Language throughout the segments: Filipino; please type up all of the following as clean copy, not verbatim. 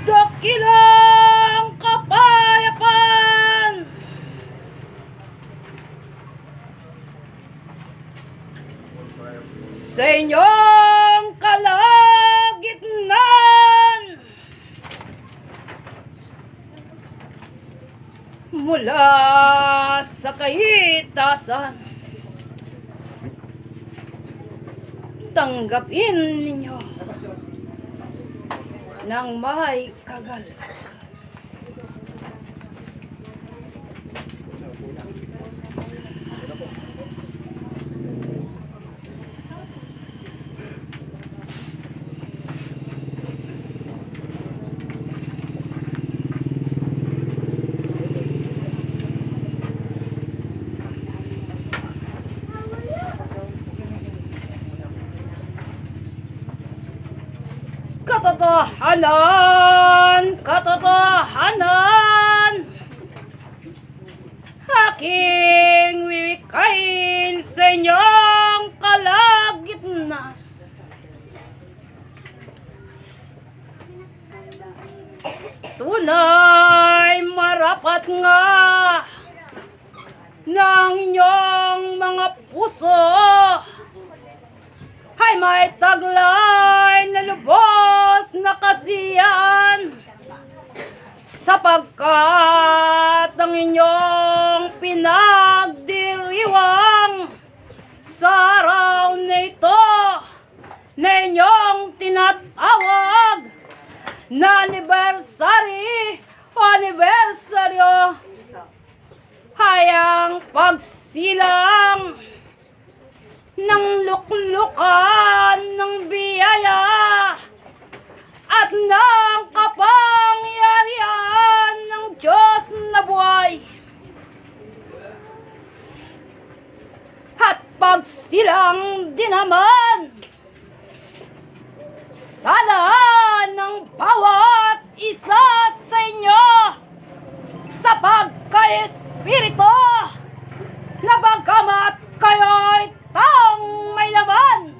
Dakilang kapayapaan sa inyong kalagitnaan mula sa kaitasan. Tanggapin ninyo ng may kagal. Katotohanan, katotohanan, aking wiwikain sa inyong kalagitnaan. Tunay marapat nga ng inyong mga puso ay may taglay na lubos na kasiyahan, sapagkat ang inyong pinagdiriwang sa araw na ito na inyong tinatawag na anibersaryo ay ang pagsilang ng luklukan ng biyaya at ng kapangyarihan ng Diyos na buhay, at pagsilang din naman sana ng bawat isa sa inyo sa pagka-espiritu na bagamat kayo'y taong may laman,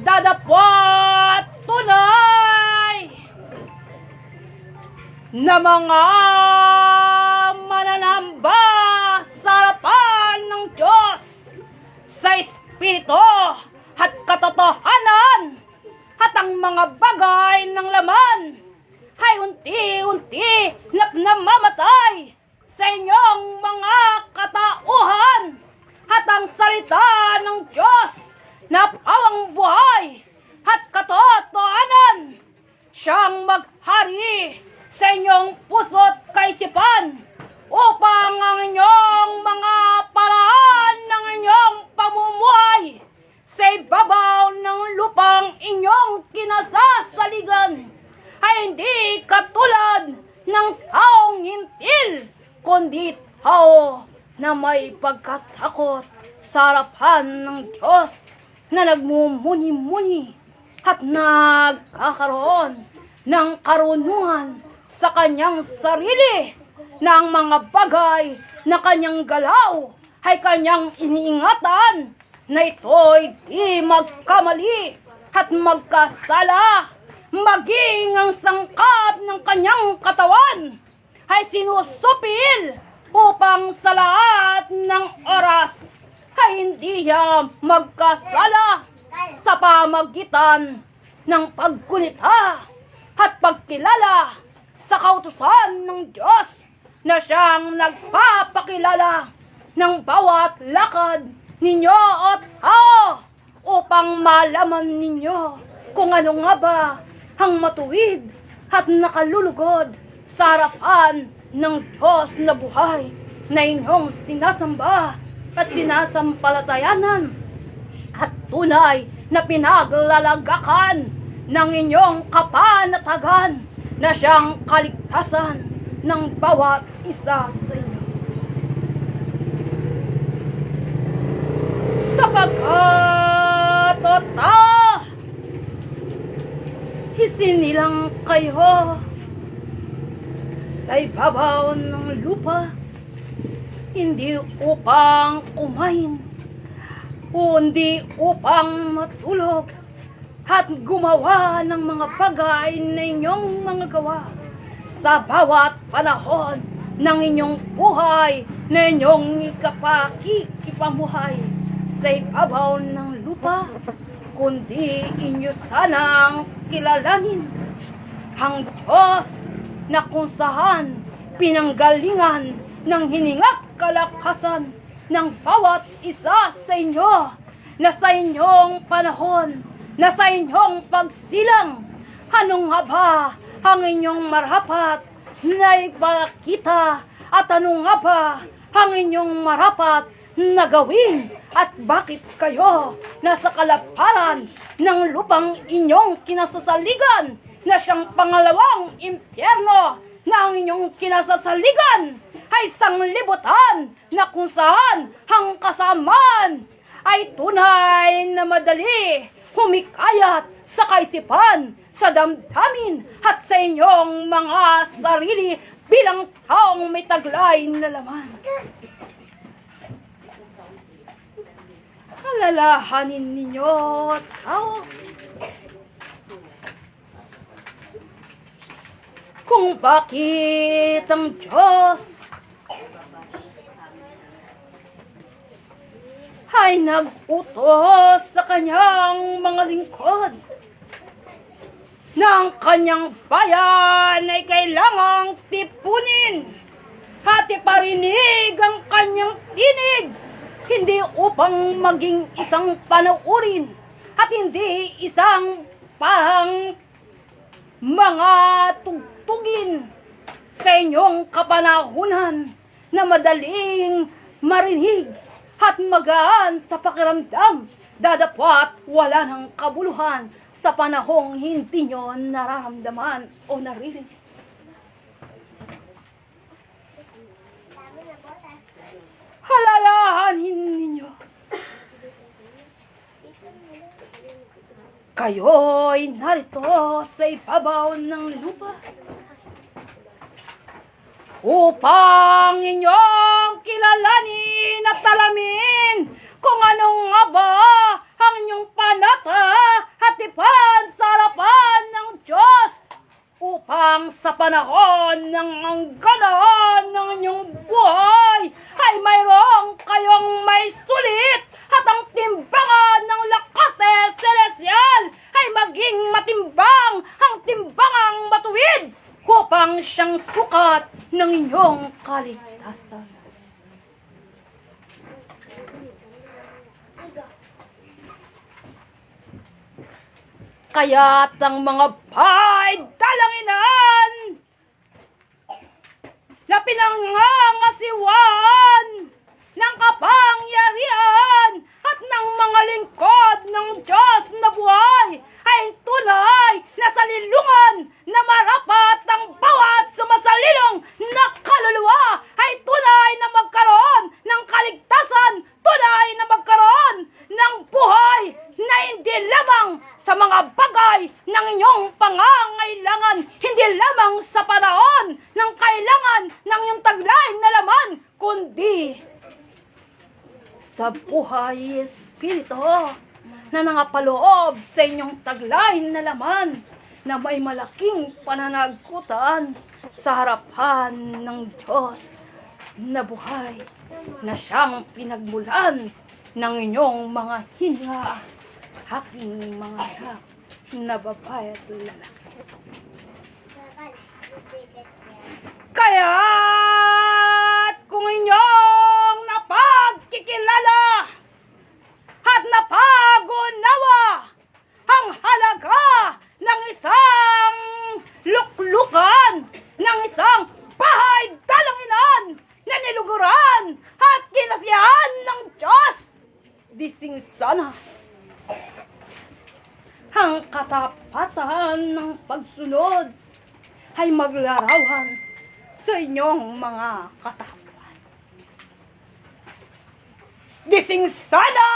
dadapot tunay na mga mananamba sa harapan ng Diyos sa espiritu at katotohanan, at ang mga bagay ng laman ay unti-unti namamatay sa inyong mga katauhan, at ang salita ng Diyos na pawang buhay at katotohanan siyang maghari sa inyong puso't kaisipan, upang ang inyong mga paraan ng inyong pamumuhay sa ibabaw ng lupang inyong kinasasaligan ay hindi katulad ng taong hintil, kundi tao na may pagkatakot sa harapan ng Diyos, na nagmumuni-muni at nagkakaroon ng karunungan sa kanyang sarili, na ang mga bagay na kanyang galaw ay kanyang iniingatan na ito'y di magkamali at magkasala, maging ang sangkap ng kanyang katawan ay sinusupil upang sa lahat ng oras ay hindi siya magkasala sa pamagitan ng pagkunita at pagkilala sa kautusan ng Diyos na siyang nagpapakilala ng bawat lakad ninyo at tao upang malaman ninyo kung ano nga ba ang matuwid at nakalulugod sa harapan ng Diyos na buhay na inyong sinasamba at sinasampalatayanan at tunay na pinaglalagakan ng inyong kapanatagan na siyang kaligtasan ng bawat isa sa inyo. Sapagkat isinilang kayo sa ibabaw ng lupa, hindi upang kumain, kundi upang matulog at gumawa ng mga bagay na inyong mga gawa sa bawat panahon ng inyong buhay na inyong ikapakikipamuhay sa ibabaw ng lupa, kundi inyo sanang kilalanin ang Diyos na kung saan pinanggalingan ng hininga't kalakasan ng bawat isa sa inyo na sa inyong panahon, na sa inyong pagsilang, anong nga ba ang inyong marapat na ipakita at anong nga ba ang inyong marapat na gawin at bakit kayo nasa kalaparan ng lupang inyong kinasasaligan na siyang pangalawang impyerno na ang inyong kinasasaligan ay sanglibutan na kung saan ang kasamaan ay tunay na madali humikayat sa kaisipan, sa damdamin at sa inyong mga sarili bilang taong may taglay na laman. Alalahanin ninyo, tao, kung bakit ang Diyos ay nag-utos sa kanyang mga lingkod na ang kanyang bayan ay kailangang tipunin at iparinig ang kanyang tinig, hindi upang maging isang panaurin at hindi isang parang mga tugtugin sa inyong kapanahunan na madaling marinig at magaan sa pakiramdam, dadapot wala ng kabuluhan sa panahong hindi nyo nararamdaman o naririnig. Halalahanin ninyo, kayo'y narito sa ibabaw ng lupa upang inyong kilalanin at alamin kung anong nga ba ang inyong panata at tipan sa harapan ng Diyos, upang sa panahon ng angganan ng inyong buhay ay mayroong kayong may sulit at ang timbangan ng Lakate Celestial ay maging matimbang, ang timbangang matuwid upang siyang sukat ng inyong kaligtasan. Kaya't ang mga bahay dalanginan na pinangangasiwaan ng kapangyarihan at ng mga lingkod ng Diyos na buhay ay tunay na salilungan na marapat ang bawat sumasalilong na kaluluwa ay tunay na magkaroon ng kaligtasan, tunay na magkaroon ng buhay na hindi lamang sa mga bagay ng inyong pangangailangan, hindi lamang sa panahon ng kailangan ng iyong taglay na laman, kundi sa buhay Espiritu na nangapaloob sa inyong taglay na laman na may malaking pananagutan sa harapan ng Diyos na buhay na siyang pinagmulan ng inyong mga hinga, aking mga anak na babae at lalaki. Kaya't kung inyong napagkikilala at napagunawa ang halaga ng isang luklukan, ng isang bahay dalanginan na niluguran at kinasiyahan ng Diyos, dising sana ang katapatan ng pagsunod ay maglarawan sa inyong mga katawan. Dising sana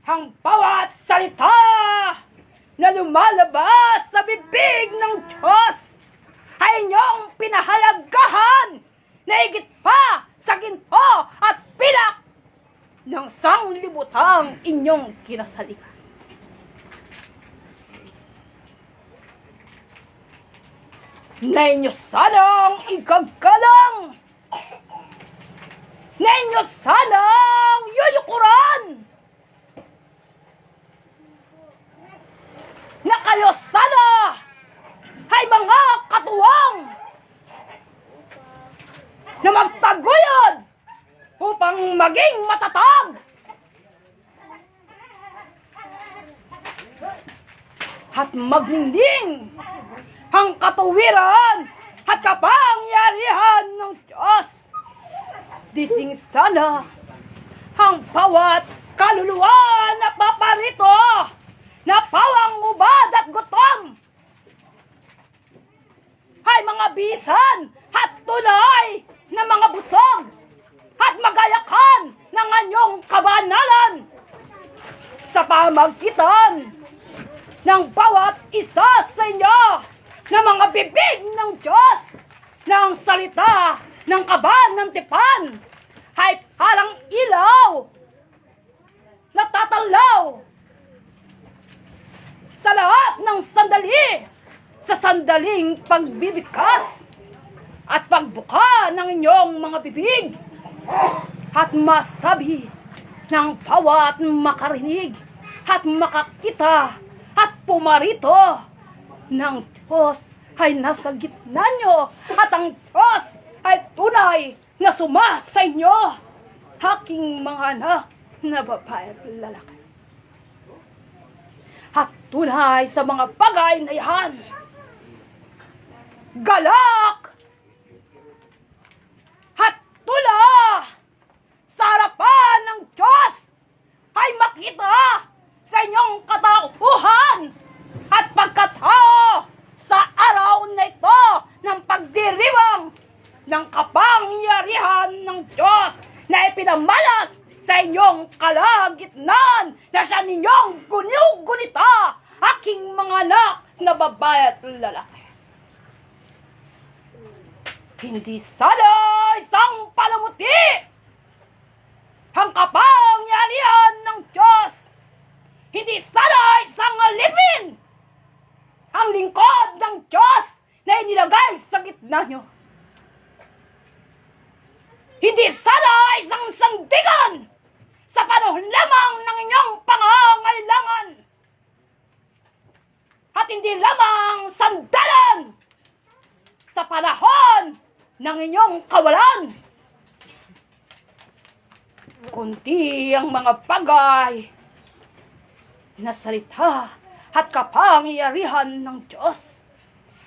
ang bawat salita na lumalabas sa bibig ng Diyos ay inyong pinahalagahan na higit pa sa ginto at pilak ng sanglibutang inyong kinasalikan. Na inyo sanang igagalang, na inyo sanang yuyukuran, na kayo sana ay mga katuwang na magtaguyod upang maging matatag at magningning ang katuwiran at kapangyarihan ng Diyos. Dising sana ang bawat kaluluwa na paparito, na pawang ubad at gutom ay mga bisan at tunay na mga busog at magayakan ng anyong kabanalan sa pamagitan ng bawat isa sa inyo na mga bibig ng Diyos na ang salita ng kaban ng tipan ay parang ilaw na tatalaw sa lahat ng sandali, sa sandaling pagbibigkas at pagbuka ng inyong mga bibig at masabi ng bawat makarinig at makakita at pumarito ng Diyos ay nasa gitna nyo at ang Diyos ay tunay na suma sa inyo, aking mga anak na babae at lalaki. At tunay sa mga bagay na yan, galak at tula sa harapan ng Diyos ay makita sa inyong katauhan at pagkatao sa araw na ito ng pagdiriwang ng kapangyarihan ng Diyos na ipinamalas sa inyong kalagitnaan na siya ninyong gunita, aking mga anak na babae at lalaki. Hindi sana isang palamuti ang kapangyarihan ng Diyos. Hindi sana isang alipin ang lingkod ng Diyos na inilagay sa gitna nyo. Hindi sana isang sandigan sa panahon lamang ng inyong pangangailangan. At hindi lamang sandalan sa panahon ng inyong kawalan. Kundi ang mga bagay na salita at kapangyarihan ng Diyos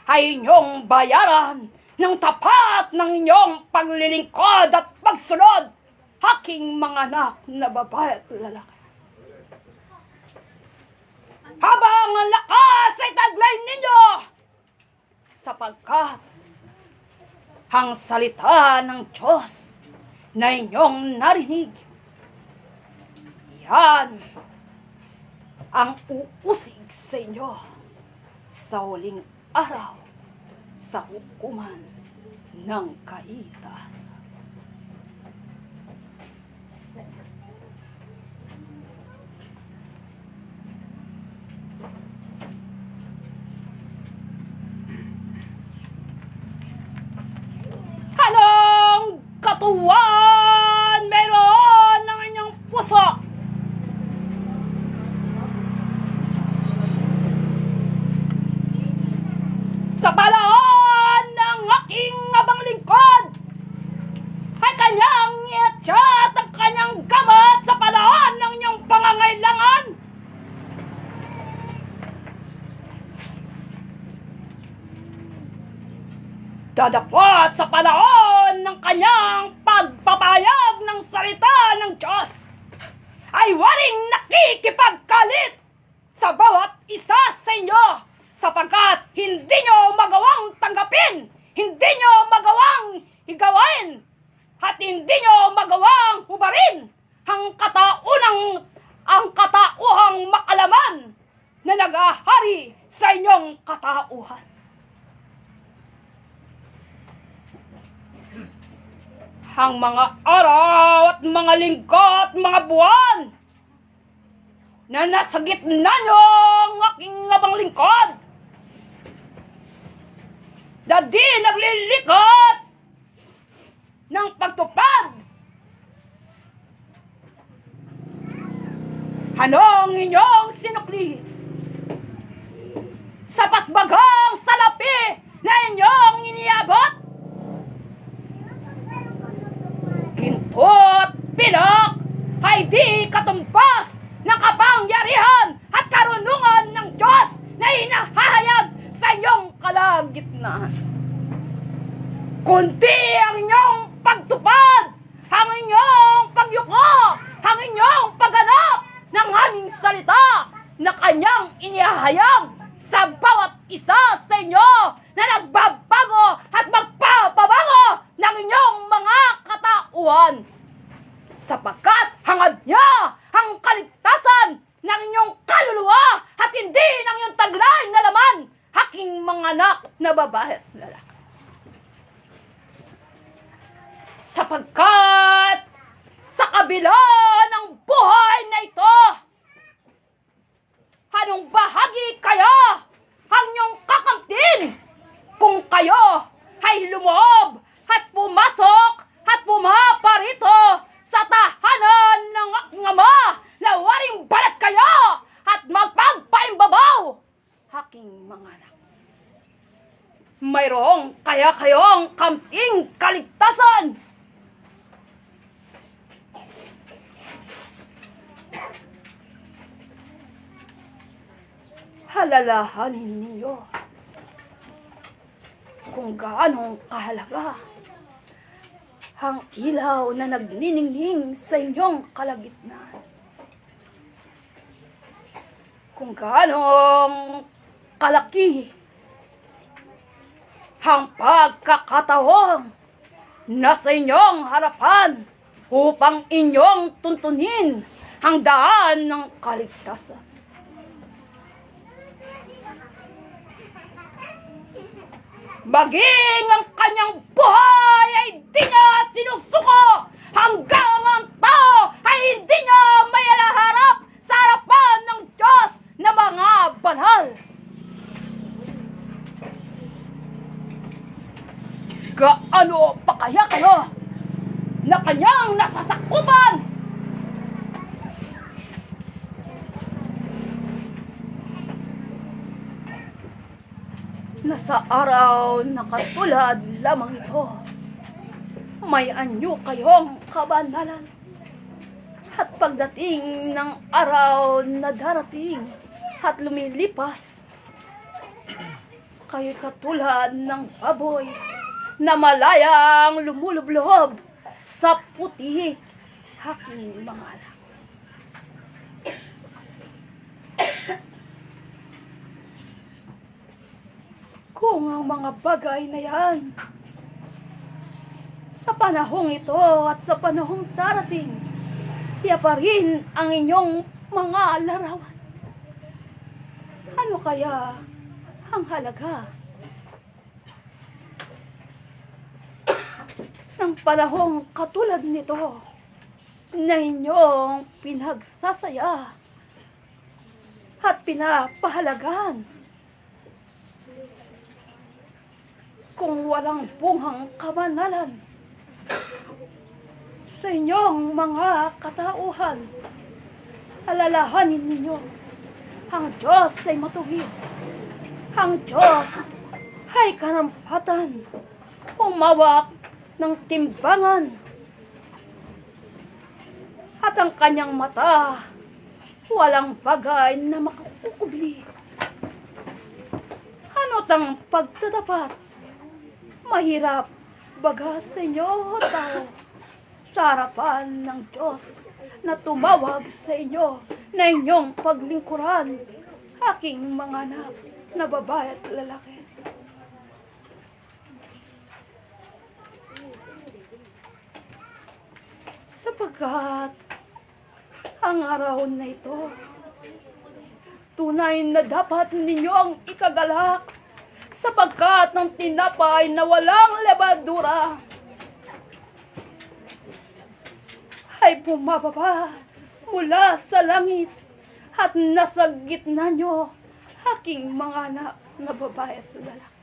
ay inyong bayaran ng tapat ng inyong paglilingkod at pagsunod, aking mga anak na babae at lalaki. Habang ang lakas ay taglay ninyo, sapagkat ang salita ng Diyos na inyong narinig, yan ang uusig sa inyo sa huling araw sa hukuman ng kaitaas. iatsyat ang kanyang gamot sa panahon ng inyong pangangailangan. Datapwat sa panahon ng kanyang pagpapayag ng salita ng Diyos ay waring nakikipagkalit sa bawat isa sa inyo, sapagkat hindi nyo magawang tanggapin, hindi nyo magawang igawain, at hindi nyo magawang hubarin ang katauhang makalaman na nag-ahari sa inyong katauhan. Ang mga araw at mga linggo at mga buwan na nasa gitna nyo ang aking abang lingkod, na di naglilikot ng pagtupad. Anong inyong sinukli? Sapat bagang salapi na inyong iniabot? Ginto't pilak ay di katumbas ng kapangyarihan at karunungan ng Diyos na hinahayag sa inyong kalagitnaan. Kundi ang inyong pagtupad, ang inyong pagyuko, ang inyong pagganap ng aming salita na kanyang inihayag sa bawat isa sa inyo na nagbabago at magpapabago ng inyong mga katauhan. Sapagkat hangad niya ang kaligtasan ng inyong kaluluwa at hindi ng iyong taglay na laman, aking mga anak na babae at lalaki. Sapagkat sa kabila ng buhay na ito, anong bahagi kaya ang inyong kakamtin kung kayo ay lumoob at pumasok at pumaparito sa tahanan ng aking ama na waring balat kayo at magpagpaimbabaw, aking mga anak? Mayroong kaya kayong kamping kaligtasan? Halalahanin ninyo kung gaano kahalaga ang ilaw na nagniningning sa inyong kalagitnaan. Kung gaano kalaki ang pagkakataong nasa inyong harapan upang inyong tuntunin ang daan ng kaligtasan. Maging ang kanyang buhay ay di niya sinusuko hanggang ang tao ay hindi niya may alaharap sa harapan ng Diyos na mga banal. Gaano pa kaya kayo na kanyang nasasakupan? Nasa araw na katulad lamang ito, may anyo kayong kabanalan. At pagdating ng araw na darating at lumilipas, kayo'y katulad ng baboy na malayang lumulublob sa puti, aking mga anak. Kung ang mga bagay na yan sa panahong ito at sa panahong darating, pa rin ang inyong mga larawan, ano kaya ang halaga ng panahong katulad nito na inyong pinagsasaya at pinapahalagan kung walang bunghang kabanalan sa inyong mga katauhan? Alalahanin ninyo, ang Diyos ay matuwid. Ang Diyos ay karampatan, umawak ng timbangan at ang kanyang mata walang bagay na makakukubli. Ano't ang pagtatapat, mahirap baga sa inyo, tao, sa harapan ng Diyos na tumawag sa inyo na inyong paglingkuran, aking mga anak na babae at lalaki. Sapagkat ang araw na ito, tunay na dapat ninyong ikagalak, sapagkat ng tinapay na walang lebadura ay bumababa mula sa langit at nasa gitna nyo, aking mga anak na babae at lalaki.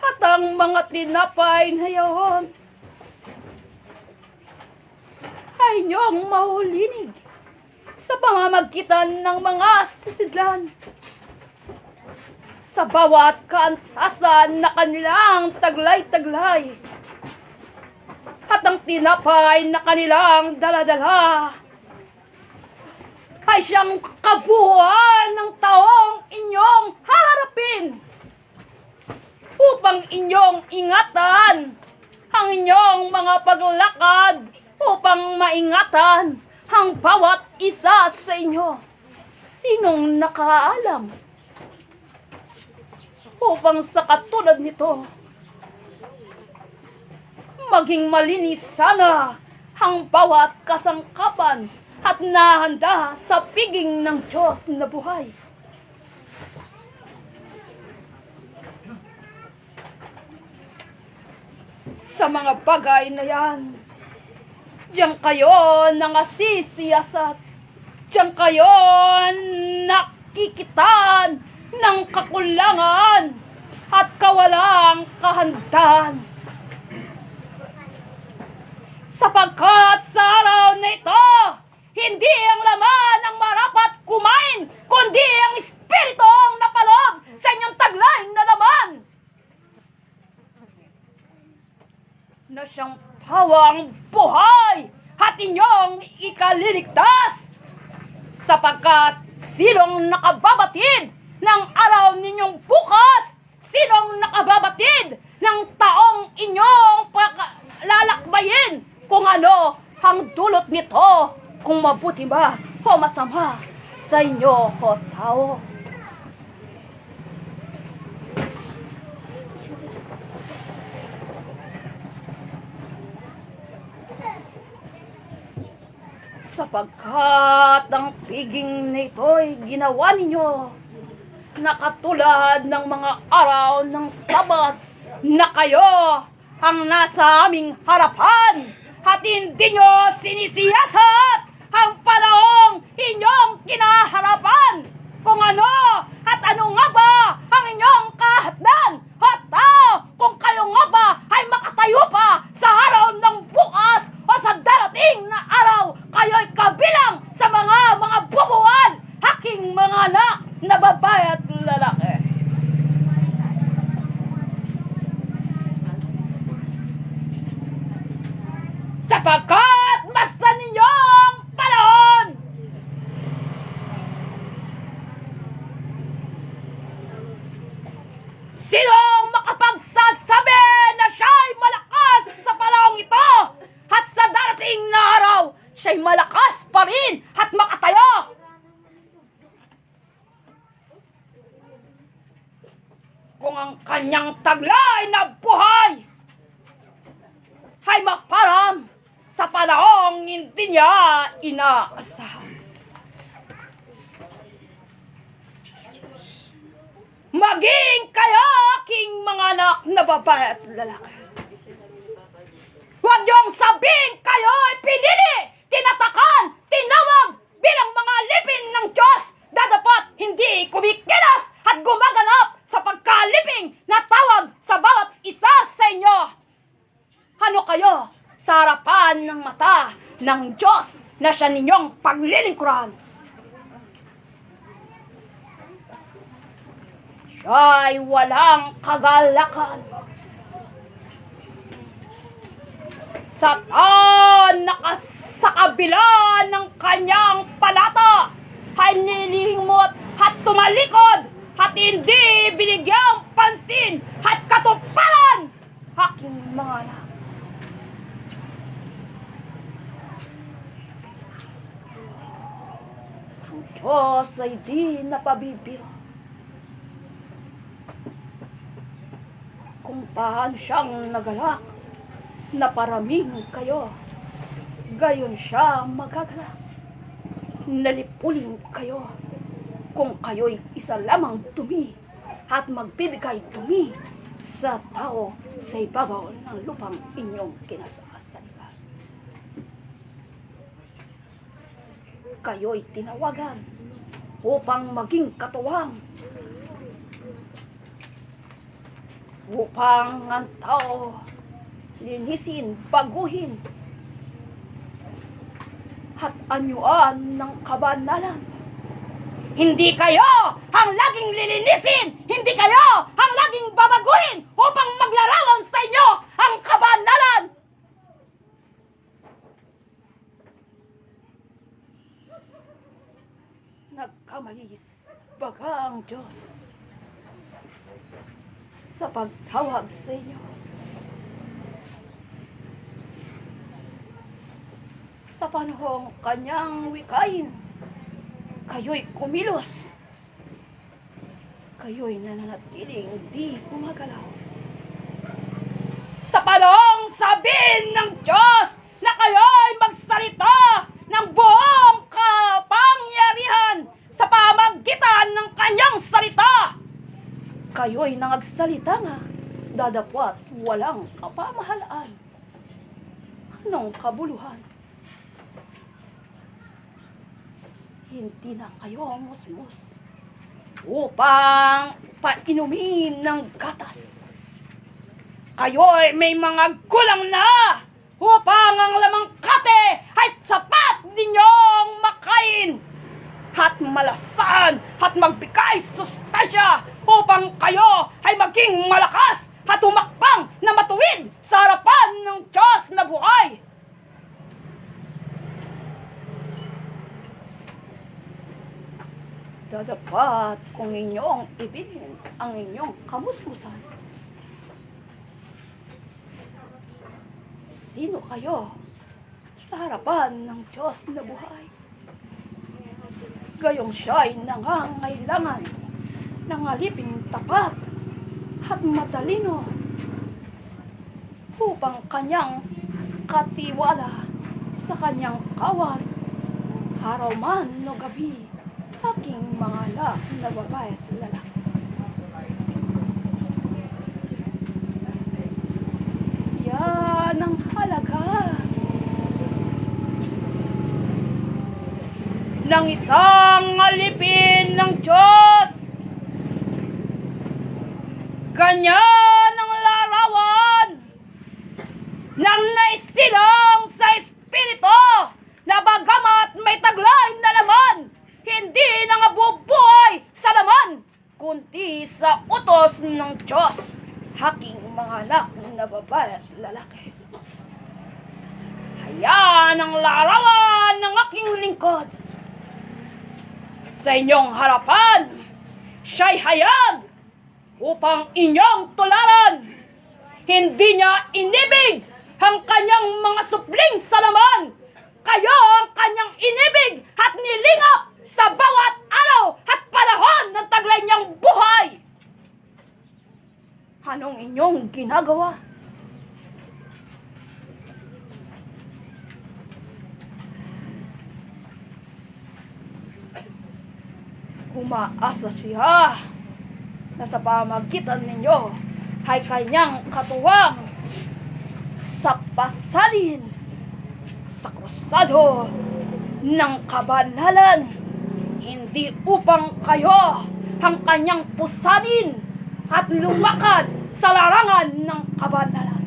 At ang mga tinapay na yaon ay inyong mahulinig sa pamamagitan ng mga sisidlan sa bawat kaantasan na kanilang taglay-taglay. At ang tinapay na kanilang daladala ay siyang kabuuan ng taong inyong haharapin upang inyong ingatan ang inyong mga paglakad, upang maingatan ang bawat isa sa inyo. Sinong nakaalam? Upang sa katulad nito, maging malinis sana ang bawat kasangkapan at nahanda sa piging ng Diyos na buhay. Sa mga bagay na yan, diyan kayo nangasisiyasat, diyan kayo nakikitan ng kakulangan at kawalang kahandaan. Sapagkat sa araw na ito, hindi ang laman ang marapat kumain, kundi ang espiritong napaloob sa inyong taglay na laman, na siyang pawang buhay at inyong ikaliligtas, sapagkat sinong nakababatid ng araw ninyong bukas, sinong nakababatid ng taong inyong lalakbayin, kung ano ang dulot nito, kung mabuti ba o masama sa inyo o tao. Sapagkat ang piging na ito'y ginawa ninyo na katulad ng mga araw ng Sabat, na kayo ang nasa aming harapan at hindi nyo sinisiyasat ang panahong inyong kinaharapan, kung ano at ano nga ba ang inyong kahatnan, at kung kayo nga ba ay makatayo pa sa araw ng bukas o sa darating na araw, kayo'y kabilang sa mga bubuan, aking mga anak na babae at lalaki. Sapagkat masdan ninyong panahon, sinong makapagsasabi na siya'y malakas sa panahong ito at sa darating na araw, siya'y malakas pa rin at makatayo? Kung ang kanyang taglay na buhay ay magparam sa panahong hindi niya inaasahan. Maging kayo, aking mga anak na babae at lalaki, huwag niyong sabihin kayo ay pinili, tinatakan, tinawag bilang mga lipin ng Diyos na dapat hindi kumikilos at gumaganap sa pagkaliping na tawag sa bawat isa sa inyo. Ano kayo sa harapan ng mata ng Diyos na siya ninyong paglilingkuran? siya'y walang kagalakan. Sa kabila ng kanyang panata, ay nilimot at tumalikod at hindi binigyang pansin at katuparan aking mga anak. Ang Diyos ay di napabibiro kung paano siyang nagalak na paraming kayo, gayon siya magagalak. Nalipuling kayo kung kayo'y isa lamang dumi at magbibigay dumi sa tao sa ibabaw ng lupang inyong kinasasaligan. Kayo'y tinawagan upang maging katuwang, upang ang tao linisin, baguhin, at anyuan ng kabanalan. Hindi kayo ang laging lilinisin, hindi kayo ang laging babaguhin upang maglarawan sa inyo ang kabanalan. Nagkamalis baga ang Diyos sa pagtawag sa inyo. Sa panahong kanyang wikain, kayo'y kumilos. Kayo'y nananatiling di gumagalaw. Sa panahong sabihin ng Diyos na kayo'y magsalita ng buong kapangyarihan sa pamagitan ng kanyang salita, kayo'y nangagsalita nga, dadapwat walang kapamahalaan. Anong kabuluhan? Hindi na kayo musmus upang painumin ng gatas. Kayo'y may mga kulang na upang ang lamang kate ay sapat ninyong makain at malasan at magbigay sustansya upang kayo ay maging malakas at umakbang na matuwid sa harapan ng Diyos na buhay. Dadapat kung inyong ibigin ang inyong kamusmusan. Sino kayo sa harapan ng Diyos na buhay? Gayong siya'y nangangailangan ng aliping tapat at matalino upang kanyang katiwala sa kanyang kawan, araw man o gabi, aking mga anak na babae at lalaki. Yan ang halaga ng isang alipin ng Diyos. Ganyan ang larawan ng naisilong sa Espiritu na bagamat may taglay na laman, hindi nangabubuhay sa laman, kundi sa utos ng Diyos, aking mga anak na babae at lalaki. Ayan ang larawan ng aking lingkod. Sa inyong harapan, siya'y hayag upang inyong tularan. Hindi niya inibig ang kanyang mga supling sa laman. Kayo ang kanyang inibig at nilingap sa bawat araw at panahon ng taglay niyang buhay. Anong inyong ginagawa? Umaasa siya na sa pamagitan ninyo ay kanyang katuwang sa pasalin sa krusado ng kabanalan, hindi upang kayo ang kanyang pusanin at lumakad sa larangan ng kabanalan.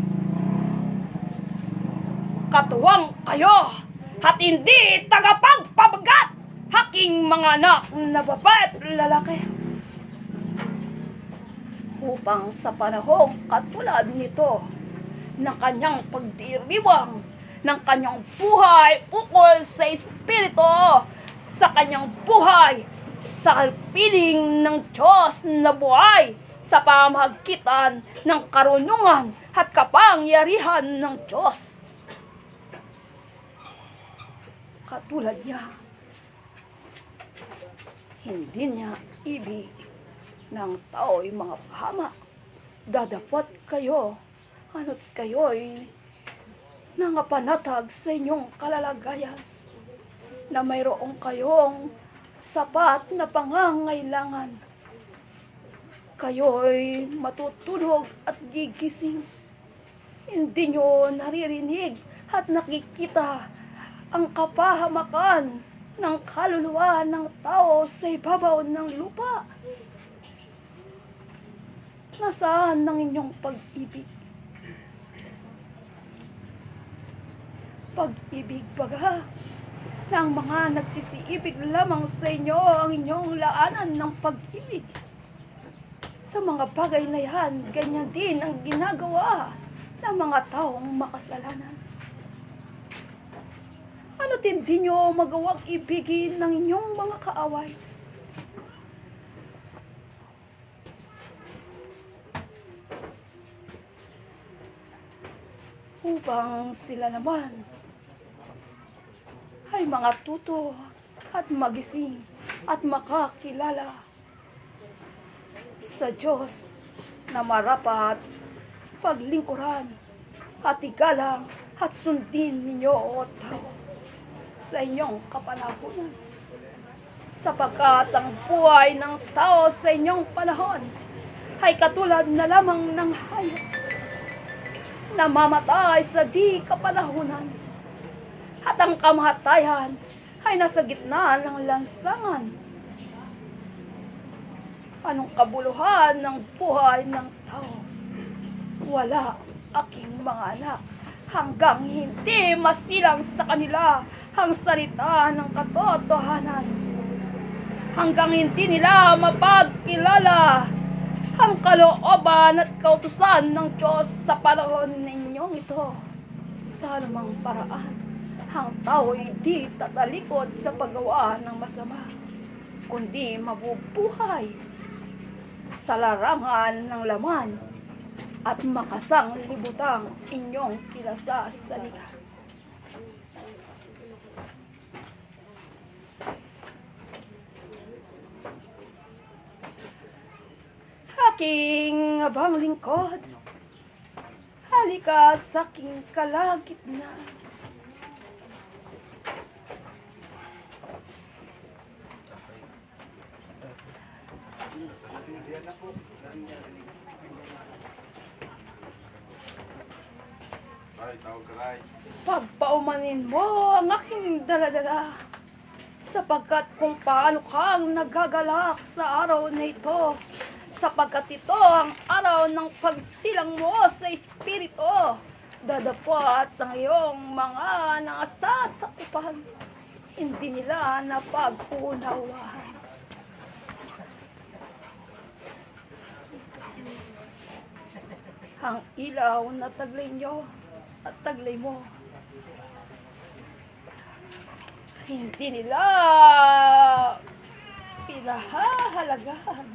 Katuwang kayo at hindi tagapagpabagat, aking mga anak na babae at lalaki. upang sa panahong katulad nito ng kanyang pagdiriwang ng kanyang buhay ukol sa Espiritu, sa kanyang buhay sa piling ng Diyos na buhay sa pamamagitan ng karunungan at kapangyarihan ng Diyos. Katulad niya, hindi niya ibig ng tao'y mga pahamak. Dadapot kayo, ano't kayo'y nangapanatag sa inyong kalalagayan, na mayroong kayong sapat na pangangailangan. Kayo'y matutulog at gigising. Hindi nyo naririnig at nakikita ang kapahamakan ng kaluluwa ng tao sa ibabaw ng lupa. Nasaan ang inyong pag-ibig? Pag-ibig baga ng mga nagsisiibig lamang sa inyo ang inyong laanan ng pag-ibig. Sa mga bagay na yan, ganyan din ang ginagawa ng mga taong makasalanan. Ano't hindi nyo magawang ibigin ng inyong mga kaaway? Upang sila naman ay mga tuto at magising at makakilala sa Diyos na marapat paglingkuran at igalang at sundin ninyo o tao sa inyong kapanahunan. Sapagkat ang buhay ng tao sa inyong panahon ay katulad na lamang ng hayop na mamatay sa di kapanahunan, at ang kamatayan ay nasa gitna ng lansangan. Anong kabuluhan ng buhay ng tao? Wala aking mga anak hanggang hindi masilang sa kanila ang salita ng katotohanan, hanggang hindi nila mapagkilala ang kalooban at kautusan ng Diyos sa panahon ninyong ito. Sa anumang paraan, ang tao ay di tatalikod sa paggawa ng masama, kundi mabubuhay sa larangan ng laman at makasang libutang inyong kinasasalihan. Aking abang lingkod, halika sa aking kalagitnaan. Pagpaumanin mo ang aking daladala, sapagkat kung paano kang nagagalak sa araw na ito, sapagkat ito ang araw ng pagsilang mo sa Espiritu, dadapot ang iyong mga nasasakupan, hindi nila napag-uunawaan. Ang ilaw na taglay nyo at taglay mo, hindi nila pinahahalagahan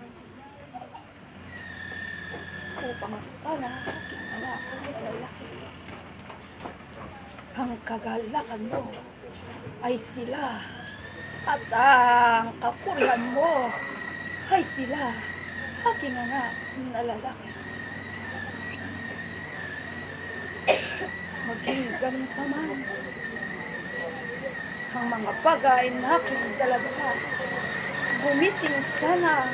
upang sana aking anak na lalaki. Ang kagalakan mo ay sila, at ang kapurihan mo ay sila, aking anak na lalaki. Maging ganun pa man, ang mga bagay na aking dalaga, gumising sana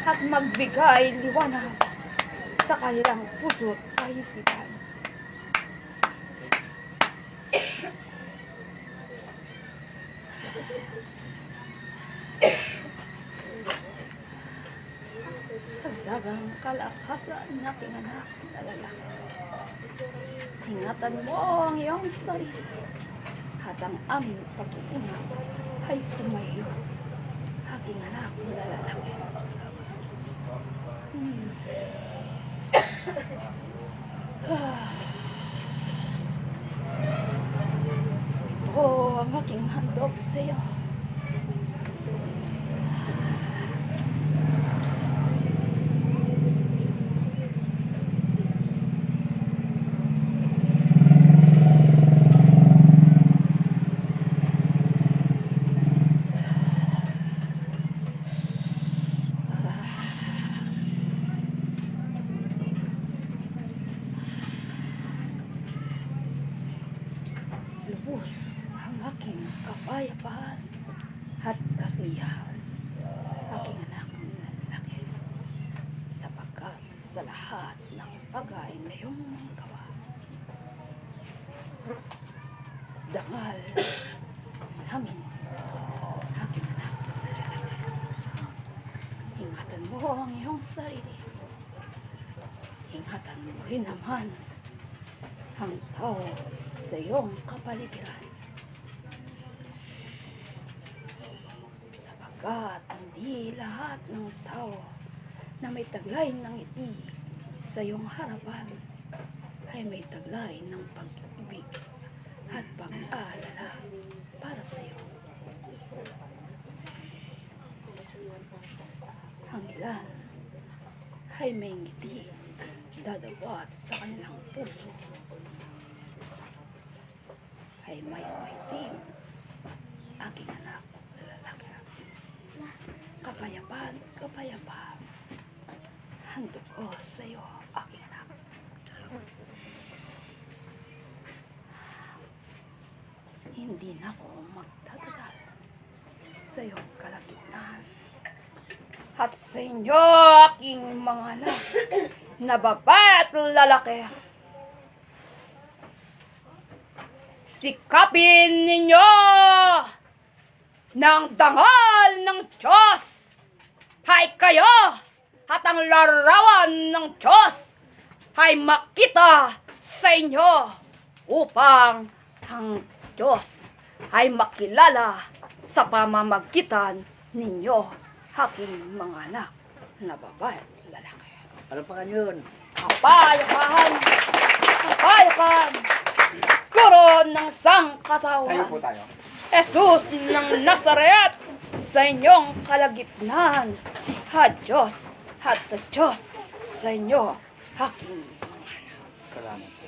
at magbigay liwanag sa kanilang puso't kaisipan. Pagdagang kalakasan ng aking anak na lalaki, ingatan mo ang iyong sarili, at ang aming pag-uuna ay sumayo, aking anak na lalaki. handog sa iyo. Lubos ang aking kapayapaan at kasiyahan, aking anak na lalaki, sapagkat sa lahat ng bagay na iyong gawa, dangal namin, aking anak na lalaki. Ingatan mo ang iyong sarili, ingatan mo rin naman ang tao sa iyong kapaligiran, sapagkat hindi lahat ng tao na may taglay ng ngiti sa iyong harapan ay may taglay ng pag-ibig at pag-aalala para sa iyo. Ang ilan ay may ngiti dadawat sa kanilang puso, ay may maitim, aking anak na lalaki. Kapayapaan, kapayapaan, handog ko sa iyo, aking anak. Hindi na ako magtatagal sa iyong kalagitnaan at sa inyo, aking mga anak, na babae at lalaki. Sikapin ninyo ng dangal ng Diyos, ay kayo at ang larawan ng Diyos ay makita sa inyo, upang ang Diyos ay makilala sa pamamagitan ninyo, aking mga anak na babae at lalaki. Ano pa yun? Kapayakan, kapayakan, Guro ng sangkatawan, Tayo po tayo. Jesus ng Nazaret, sa inyong kalagitnaan, Diyos, at Diyos sa inyo, aking mga anak. Salamat po.